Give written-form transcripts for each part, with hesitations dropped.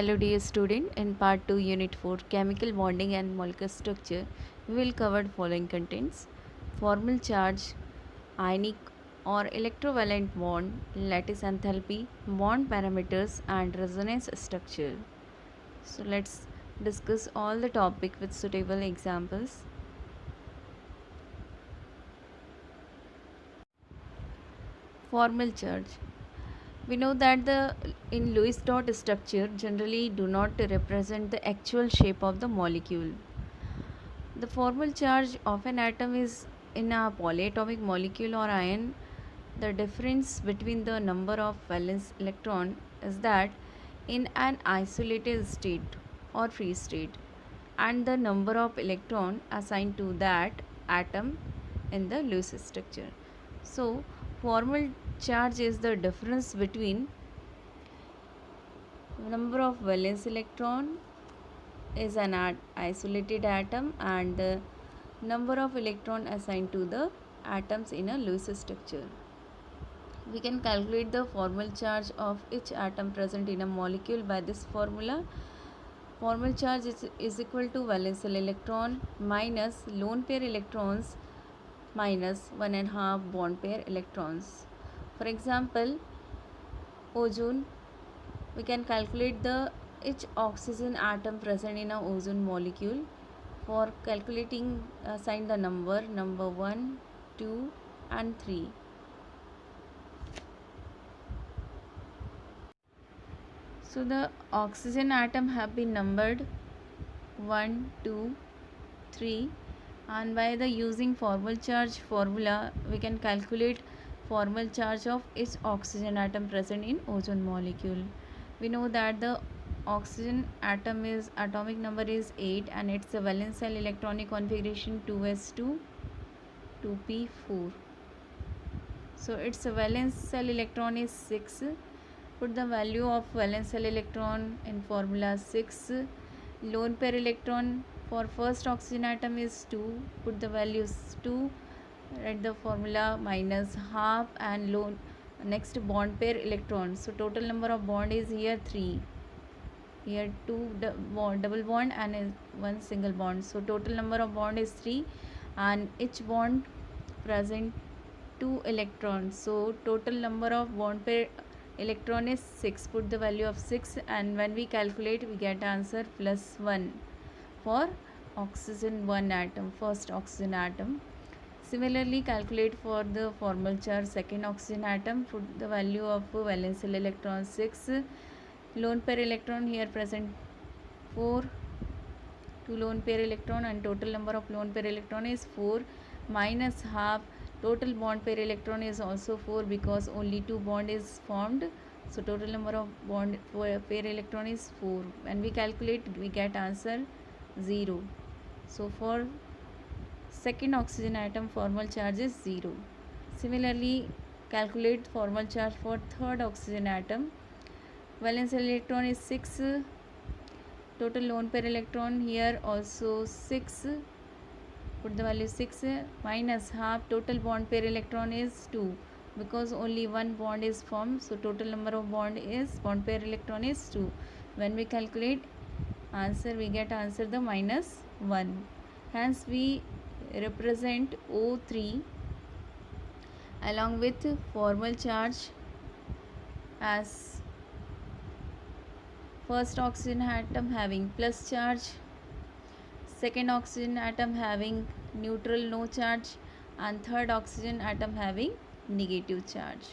Hello dear student, in part 2 unit 4 chemical bonding and molecular structure we will cover the following contents: formal charge, ionic or electrovalent bond, lattice enthalpy, bond parameters and resonance structure. So let's discuss all the topic with suitable examples. Formal charge. We know that the in Lewis dot structure generally do not represent the actual shape of the molecule. The formal charge of an atom is in a polyatomic molecule or ion. The difference between the number of valence electron is that in an isolated state or free state, and the number of electron assigned to that atom in the Lewis structure. So formal charge is the difference between number of valence electron is an isolated atom and the number of electron assigned to the atoms in a Lewis structure. We can calculate the formal charge of each atom present in a molecule by this formula. Formal charge is equal to valence electron minus lone pair electrons minus 1.5 bond pair electrons. For example, ozone, we can calculate the each oxygen atom present in a ozone molecule. For calculating, assign the number 1, 2 and 3. So the oxygen atom have been numbered 1, 2, 3, and by the using formal charge formula we can calculate formal charge of each oxygen atom present in ozone molecule. We know that the oxygen atom is atomic number is 8 and its valence shell electronic configuration 2s2 2p4. So its valence shell electron is 6. Put the value of valence shell electron in formula 6. Lone pair electron for first oxygen atom is 2. Put the values 2. Write the formula minus half and lone next bond pair electron. So total number of bond is here 3. Here 2 double bond and 1 single bond. So total number of bond is 3 and each bond present 2 electrons. So total number of bond pair electron is 6. Put the value of 6 and when we calculate we get answer plus 1 for oxygen 1 atom, first oxygen atom. Similarly, calculate for the formal charge second oxygen atom. Put the value of valence electron 6. Lone pair electron here present 4. 2 lone pair electron and total number of lone pair electron is 4 minus half. Total bond pair electron is also 4 because only 2 bond is formed. So total number of bond pair electron is 4. When we calculate we get answer 0. So for second oxygen atom formal charge is 0. Similarly, calculate formal charge for third oxygen atom. Valence electron is 6. Total lone pair electron here also 6. Put the value 6 minus half. Total bond pair electron is 2 because only one bond is formed. So total number of bond pair electron is 2. When we calculate answer we get answer the minus 1. Hence we represent O3 along with formal charge as first oxygen atom having plus charge, second oxygen atom having neutral no charge and third oxygen atom having negative charge.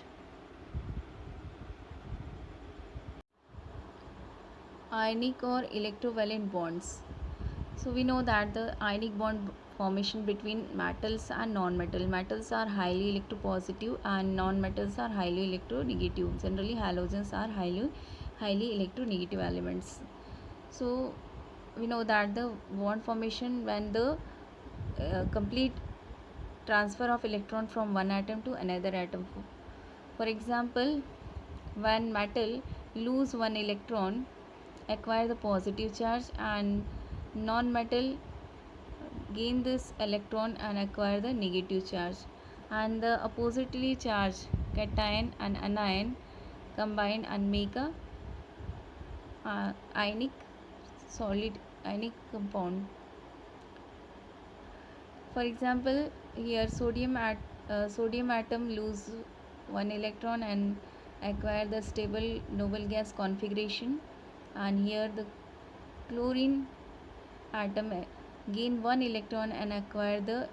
Ionic or electrovalent bonds. So we know that the ionic bond formation between metals and non-metal. Metals are highly electropositive and non-metals are highly electronegative. Generally halogens are highly electronegative elements. So we know that the bond formation when the complete transfer of electron from one atom to another atom. For example, when metal lose one electron, acquire the positive charge, and non-metal gain this electron and acquire the negative charge, and the oppositely charged cation and anion combine and make a ionic solid ionic compound. For example, here sodium atom lose one electron and acquire the stable noble gas configuration, and here the chlorine atom gain one electron and acquire the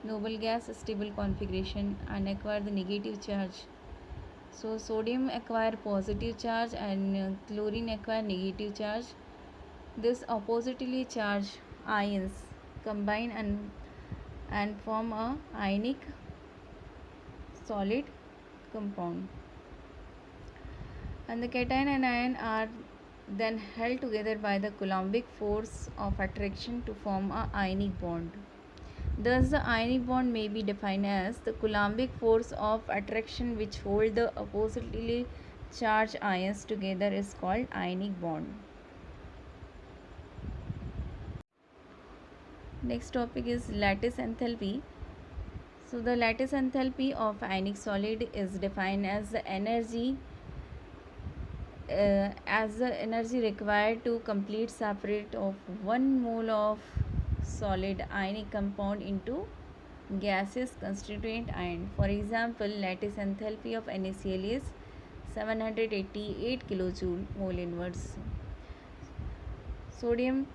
noble gas stable configuration and acquire the negative charge. So sodium acquire positive charge and chlorine acquire negative charge. This oppositely charged ions combine and form a ionic solid compound. And the cation and ion are then held together by the Coulombic force of attraction to form a ionic bond. Thus, the ionic bond may be defined as the Coulombic force of attraction which hold the oppositely charged ions together is called ionic bond. Next topic is lattice enthalpy. So the lattice enthalpy of ionic solid is defined as the energy required to complete separate of 1 mole of solid ionic compound into gaseous constituent ion. For example, lattice enthalpy of NaCl is 788 kilojoule mole inverse. Sodium,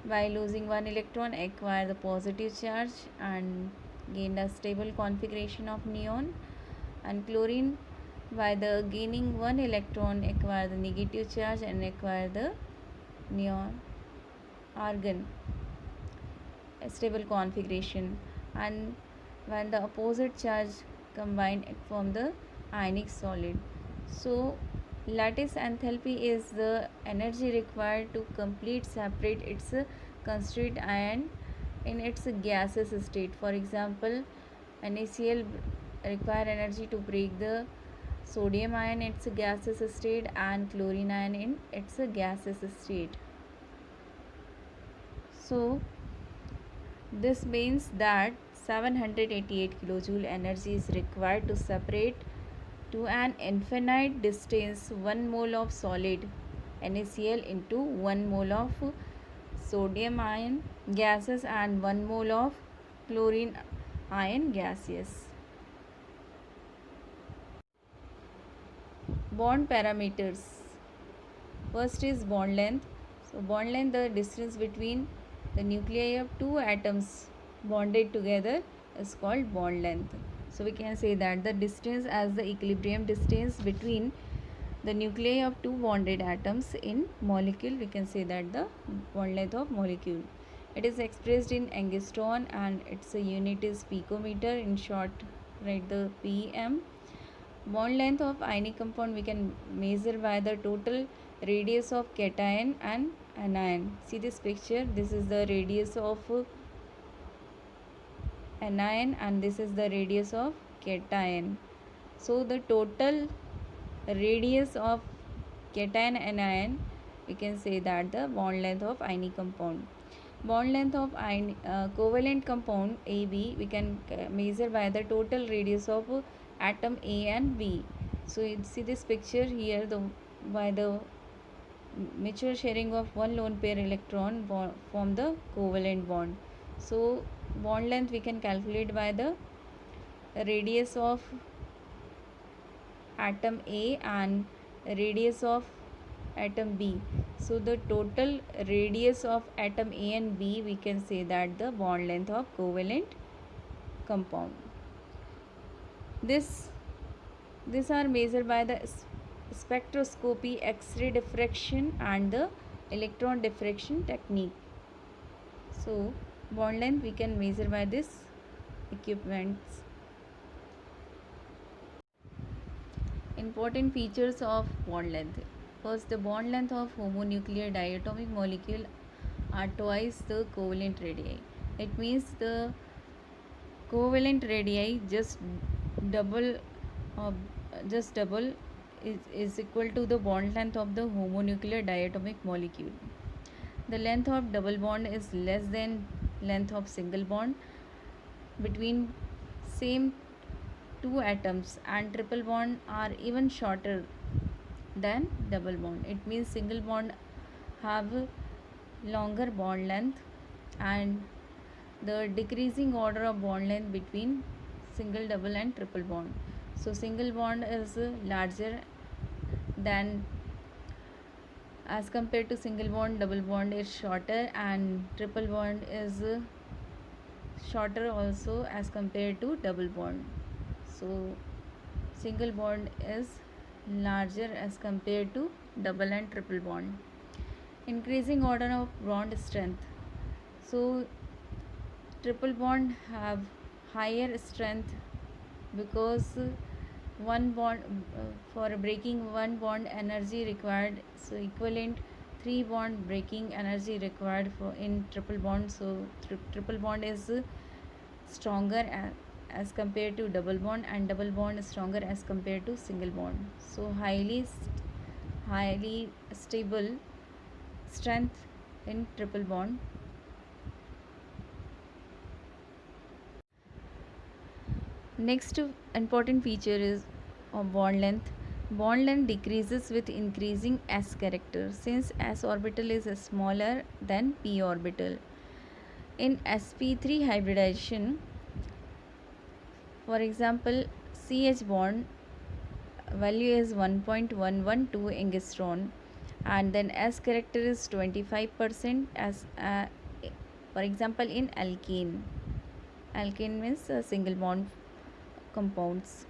by losing one electron, acquire the positive charge and gain a stable configuration of neon, and chlorine, by the gaining one electron, acquire the negative charge and acquire the neon argon stable configuration, and when the opposite charge combine it form the ionic solid. So lattice enthalpy is the energy required to complete separate its constituent ion in its gaseous state. For example, NaCl require energy to break the sodium ion in its gaseous state and chlorine ion in its gaseous state. So this means that 788 kilojoule energy is required to separate to an infinite distance 1 mole of solid NaCl into 1 mole of sodium ion gases and 1 mole of chlorine ion gaseous. Bond parameters. First is bond length. So bond length, the distance between the nuclei of two atoms bonded together, is called bond length. So we can say that the distance as the equilibrium distance between the nuclei of two bonded atoms in molecule, we can say that the bond length of molecule. It is expressed in angstrom and its unit is picometer. In short, write the pm. Bond length of ionic compound we can measure by the total radius of cation and anion. See this picture, this is the radius of anion and this is the radius of cation. So the total radius of cation and anion, we can say that the bond length of ionic compound. Bond length of covalent compound AB we can measure by the total radius of atom A and B. So you see this picture here, by the mutual sharing of one lone pair electron form the covalent bond. So bond length we can calculate by the radius of atom A and radius of atom B. So the total radius of atom A and B, we can say that the bond length of covalent compound. These are measured by the spectroscopy, X-ray diffraction and the electron diffraction technique. So bond length we can measure by this equipments. Important features of bond length. First, the bond length of homonuclear diatomic molecule are twice the covalent radii. It means the covalent radii just double is equal to the bond length of the homonuclear diatomic molecule. The length of double bond is less than length of single bond between same two atoms, and triple bond are even shorter than double bond. It means single bond have longer bond length, and the decreasing order of bond length between single, double and triple bond. So single bond is larger than, as compared to single bond, double bond is shorter, and triple bond is shorter also as compared to double bond. So single bond is larger as compared to double and triple bond. Increasing order of bond strength. So triple bond have higher strength because one bond for breaking one bond energy required, so equivalent three bond breaking energy required for in triple bond. So triple bond is stronger as compared to double bond, and double bond is stronger as compared to single bond. So highly stable strength in triple bond. Next important feature is of bond length. Bond length decreases with increasing s character, since s orbital is smaller than p orbital. In sp3 hybridization, for example, ch bond value is 1.112 angstrom, and then s character is 25%, as for example in alkane means single bond compounds.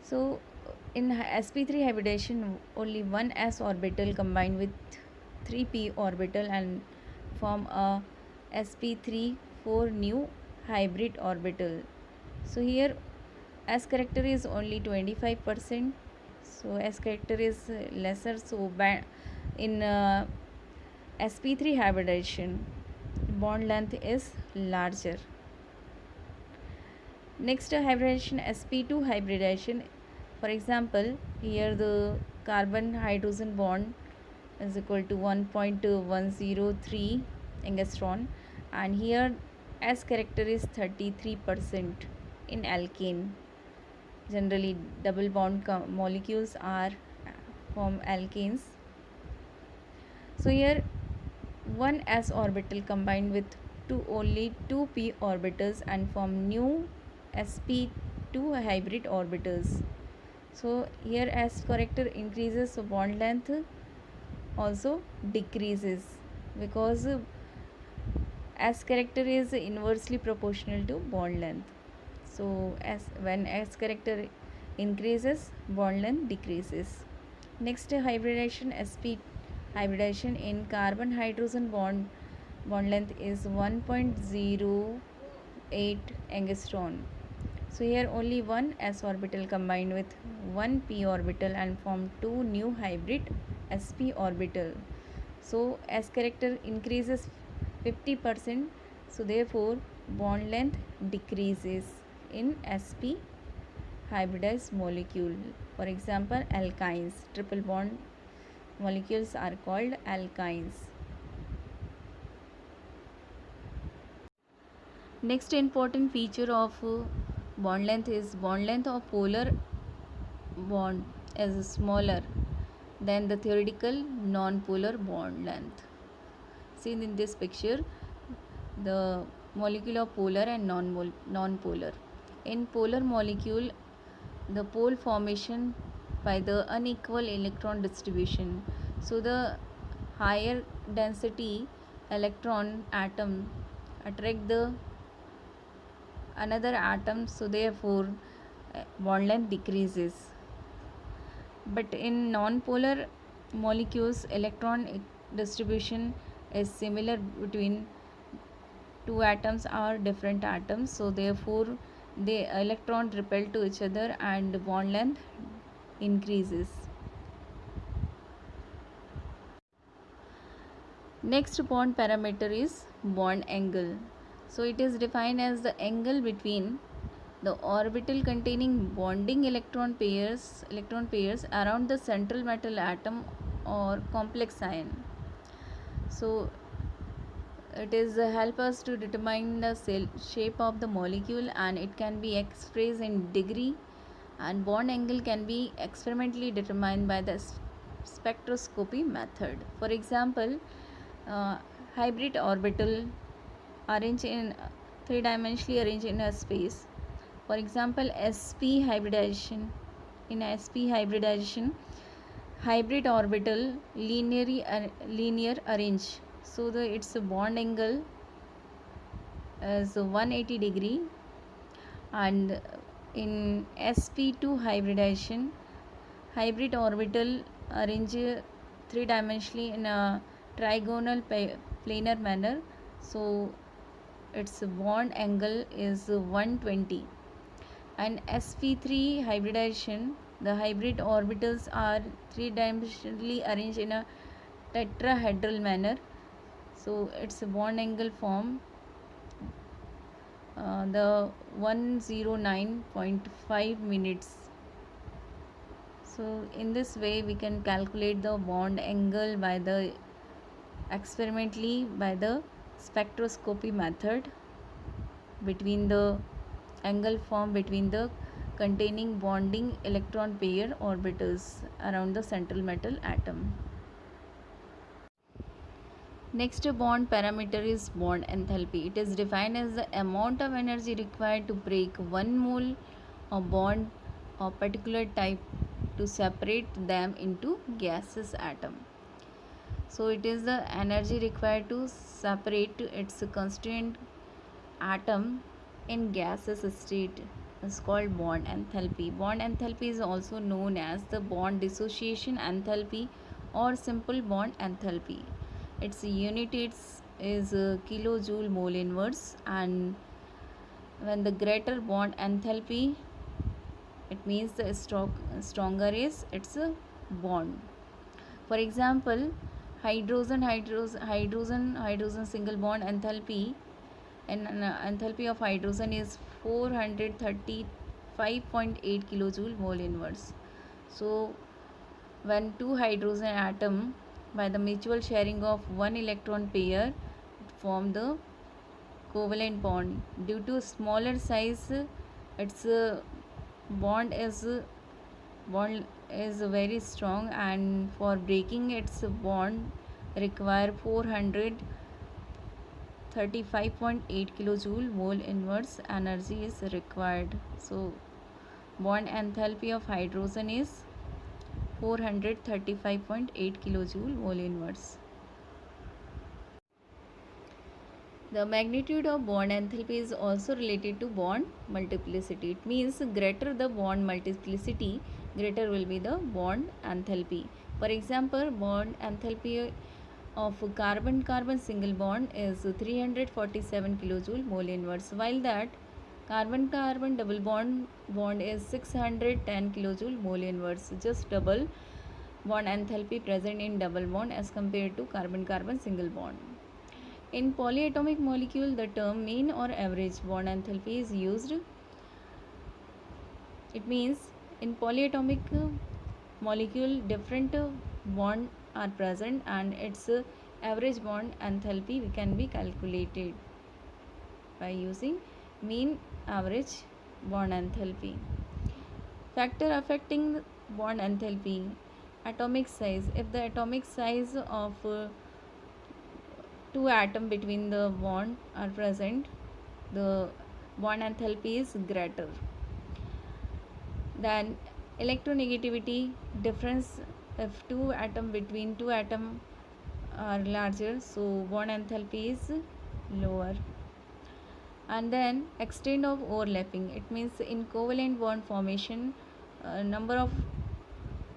So in sp3 hybridization, only one s orbital combined with 3p orbital and form a sp3 4 new hybrid orbital. So here s character is only 25%, so s character is lesser. So in sp3 hybridization, bond length is larger. Next hybridization, sp2 hybridization. For example, here the carbon hydrogen bond is equal to 1.103 angstrom, and here s character is 33% in alkane. Generally double bond molecules are from alkanes. So here one s orbital combined with only two p orbitals and form new sp2 hybrid orbitals. So here s character increases, so bond length also decreases, because s character is inversely proportional to bond length. So when s character increases, bond length decreases. Next hybridization, sp hybridization in carbon hydrogen bond length is 1.08 angstrom. So here only one s orbital combined with one p orbital and form two new hybrid sp orbital. So s character increases 50%, so therefore bond length decreases in sp hybridized molecule. For example, alkynes, triple bond molecules are called alkynes. Next important feature of bond length is bond length of polar bond is smaller than the theoretical non-polar bond length. Seen in this picture, the molecule of polar and non-polar. In polar molecule, the pole formation by the unequal electron distribution. So the higher density electron atom attract the another atom, so therefore bond length decreases. But in non-polar molecules, electron distribution is similar between two atoms or different atoms, so therefore the electron repel to each other and bond length increases. Next bond parameter is bond angle. So it is defined as the angle between the orbital containing bonding electron pairs around the central metal atom or complex ion. So it is help us to determine the shape of the molecule, and it can be expressed in degree and bond angle can be experimentally determined by the spectroscopy method. For example, uh, hybrid orbital arranged in three-dimensionally arranged in a space. For example, sp hybridization. In sp hybridization, hybrid orbital linear arrange, so its bond angle is 180 degree. And in sp2 hybridization, hybrid orbital arrange three-dimensionally in a trigonal planar manner, so its bond angle is 120. And sp3 hybridization, the hybrid orbitals are three-dimensionally arranged in a tetrahedral manner, so its bond angle form the 109.5 minutes. So in this way we can calculate the bond angle by the experimentally by the spectroscopy method between the angle formed between the containing bonding electron pair orbitals around the central metal atom. Next bond parameter is bond enthalpy. It is defined as the amount of energy required to break 1 mole of bond of particular type to separate them into gaseous atom. So it is the energy required to separate its constituent atom in gaseous state is called bond enthalpy. Bond enthalpy is also known as the bond dissociation enthalpy or simple bond enthalpy. Its unit is kilojoule mole inverse, and when the greater bond enthalpy, it means the stronger is its bond. For example, hydrogen single bond enthalpy, and enthalpy of hydrogen is 435.8 kilojoule mole inverse. So when two hydrogen atom by the mutual sharing of one electron pair form the covalent bond. Due to smaller size, its bond is very strong, and for breaking its bond require 435.8 kilojoule mole inverse energy is required. So bond enthalpy of hydrogen is 435.8 kilojoule mole inverse. The magnitude of bond enthalpy is also related to bond multiplicity. It means greater the bond multiplicity, greater will be the bond enthalpy. For example, bond enthalpy of carbon-carbon single bond is 347 kilojoule mole inverse, while that carbon-carbon double bond is 610 kilojoule mole inverse, just double bond enthalpy present in double bond as compared to carbon-carbon single bond. In polyatomic molecule, the term mean or average bond enthalpy is used. It means in polyatomic molecule, different bond are present, and its average bond enthalpy can be calculated by using mean average bond enthalpy. Factor affecting bond enthalpy: atomic size. If the atomic size of two atoms between the bond are present, the bond enthalpy is greater. Then electronegativity difference, if between two atoms are larger, so bond enthalpy is lower. And then extent of overlapping, it means in covalent bond formation, number of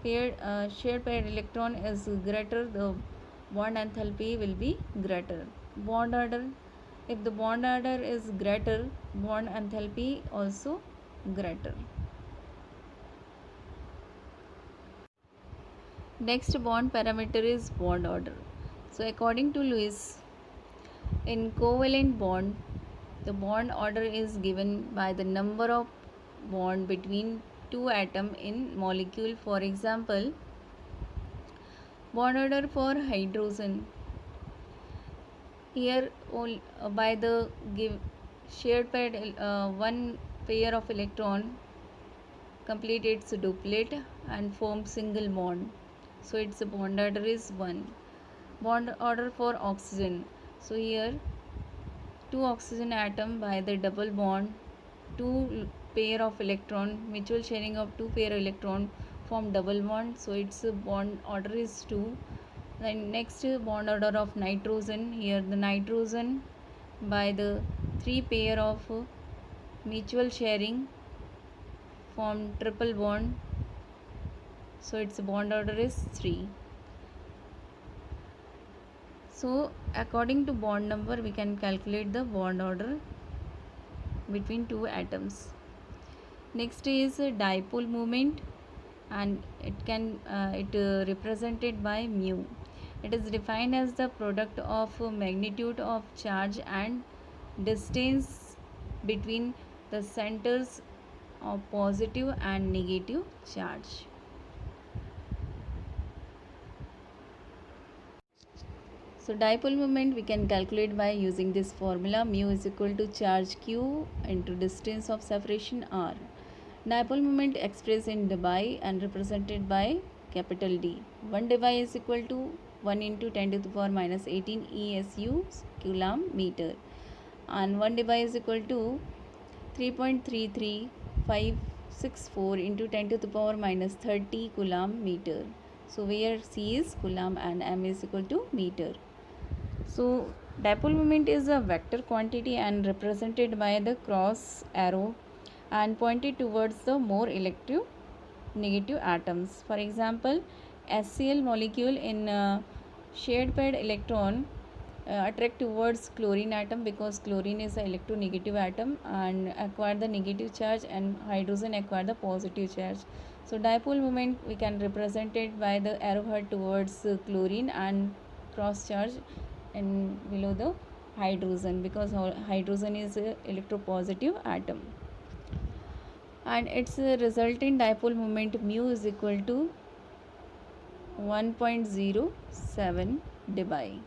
shared paired electron is greater, the bond enthalpy will be greater. Bond order, if the bond order is greater, bond enthalpy also greater. Next bond parameter is bond order. So according to Lewis, in covalent bond, the bond order is given by the number of bond between two atoms in molecule. For example, bond order for hydrogen, here by the shared paired one pair of electron complete its duplet and form single bond. So its bond order is 1. Bond order for oxygen. So here two oxygen atom by the double bond, two pair of electron, mutual sharing of two pair electron form double bond. So its bond order is 2. Then next bond order of nitrogen. Here the nitrogen by the three pair of mutual sharing form triple bond. So its bond order is 3. So according to bond number we can calculate the bond order between two atoms. Next is dipole moment, and it represented by mu. It is defined as the product of magnitude of charge and distance between the centers of positive and negative charge. So dipole moment we can calculate by using this formula. Mu is equal to charge q into distance of separation r. Dipole moment expressed in debye and represented by capital D. 1 debye is equal to 1 into 10 to the power minus 18 ESU coulomb meter, and 1 debye is equal to 3.33564 into 10 to the power minus 30 coulomb meter. So where C is coulomb and M is equal to meter. So dipole moment is a vector quantity and represented by the cross arrow and pointed towards the more elective negative atoms. For example, HCl molecule in shared paired electron attract towards chlorine atom because chlorine is an electronegative atom and acquire the negative charge, and hydrogen acquire the positive charge. So dipole moment we can represent it by the arrowhead towards chlorine and cross charge and below the hydrogen, because hydrogen is a electropositive atom, and its resultant dipole moment mu is equal to 1.07 debye.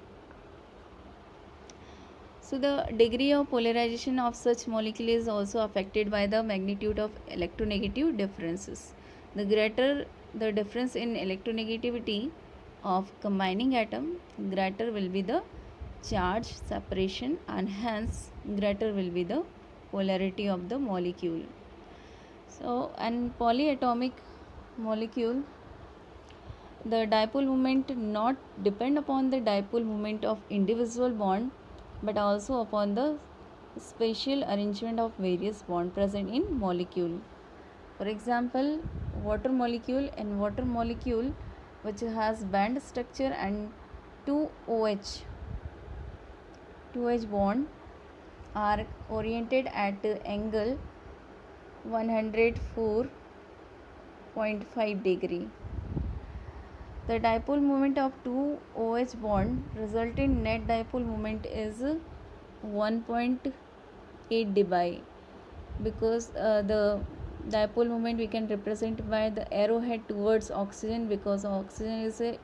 So the degree of polarization of such molecule is also affected by the magnitude of electronegative differences. The greater the difference in electronegativity of combining atom, greater will be the charge separation, and hence greater will be the polarity of the molecule. So an polyatomic molecule, the dipole moment not depend upon the dipole moment of individual bond but also upon the spatial arrangement of various bonds present in molecule. For example, water molecule, which has band structure and two OH bond are oriented at angle 104.5 degree. The dipole moment of two OH bond resultant net dipole moment is 1.8 debye, because the dipole moment we can represent by the arrowhead towards oxygen, because oxygen is a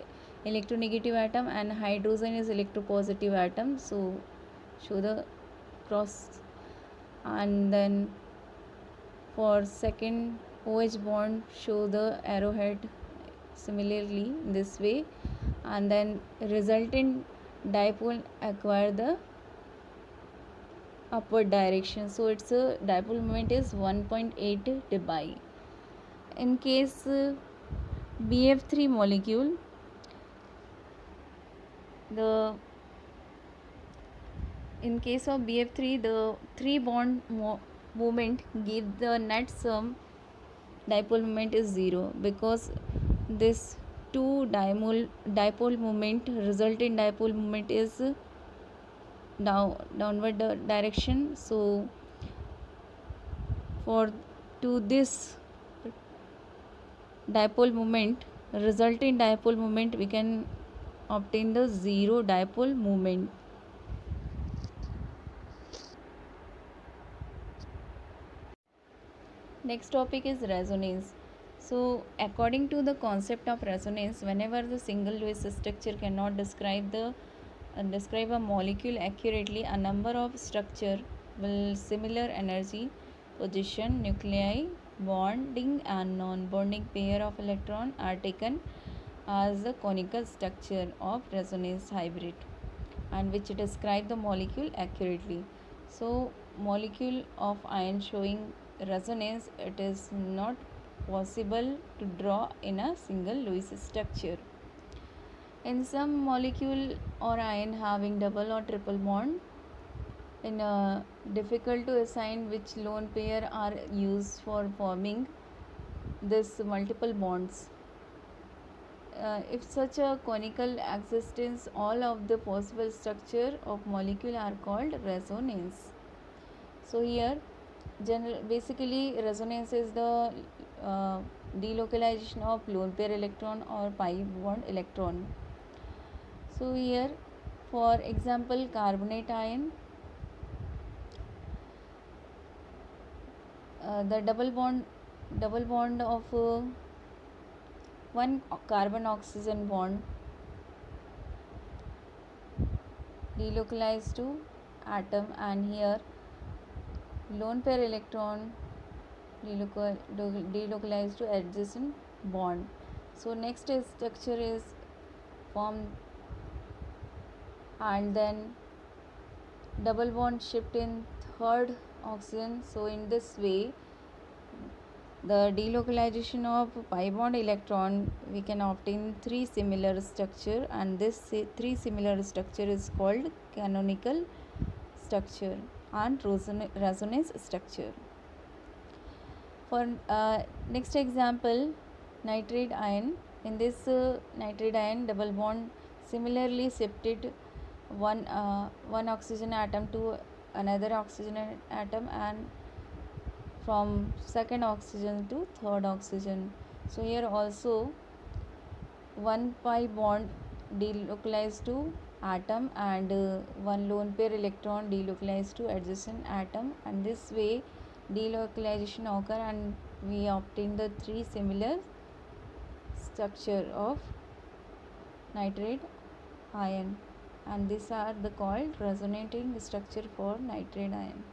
electronegative atom and hydrogen is electropositive atom. So show the cross, and then for second OH bond show the arrowhead similarly in this way, and then resultant dipole acquire the upward direction. So its dipole moment is 1.8 debye. In case BF3 molecule, in case of BF3 the three bond moment give the net sum dipole moment is 0, because this two dipole moment resultant dipole moment is downward direction. So for to this dipole moment, resultant dipole moment, we can obtain the 0 dipole moment. Next topic is resonance. So according to the concept of resonance, whenever the single Lewis structure cannot describe a molecule accurately, a number of structure will similar energy, position, nuclei bonding and non-bonding pair of electron are taken as the conical structure of resonance hybrid, and which describe the molecule accurately. So molecule of iron showing resonance, it is not possible to draw in a single Lewis structure. In some molecule or ion having double or triple bond, in difficult to assign which lone pair are used for forming this multiple bonds. If such a conical existence, all of the possible structure of molecule are called resonance. So here basically resonance is the delocalization of lone pair electron or pi bond electron. So here for example carbonate ion, the double bond of one carbon oxygen bond delocalized to atom, and here lone pair electron delocalized to adjacent bond. So next structure is formed, and then double bond shift in third oxygen. So in this way the delocalization of pi bond electron, we can obtain three similar structure, and this three similar structure is called canonical structure and resonance structure. For next example nitride ion, in this nitride ion double bond similarly shifted one oxygen atom to another oxygen atom, and from second oxygen to third oxygen. So here also one pi bond delocalized to atom, and one lone pair electron delocalized to adjacent atom, and this way delocalization occur and we obtain the three similar structure of nitride ion, and these are the called resonating structure for nitride ion.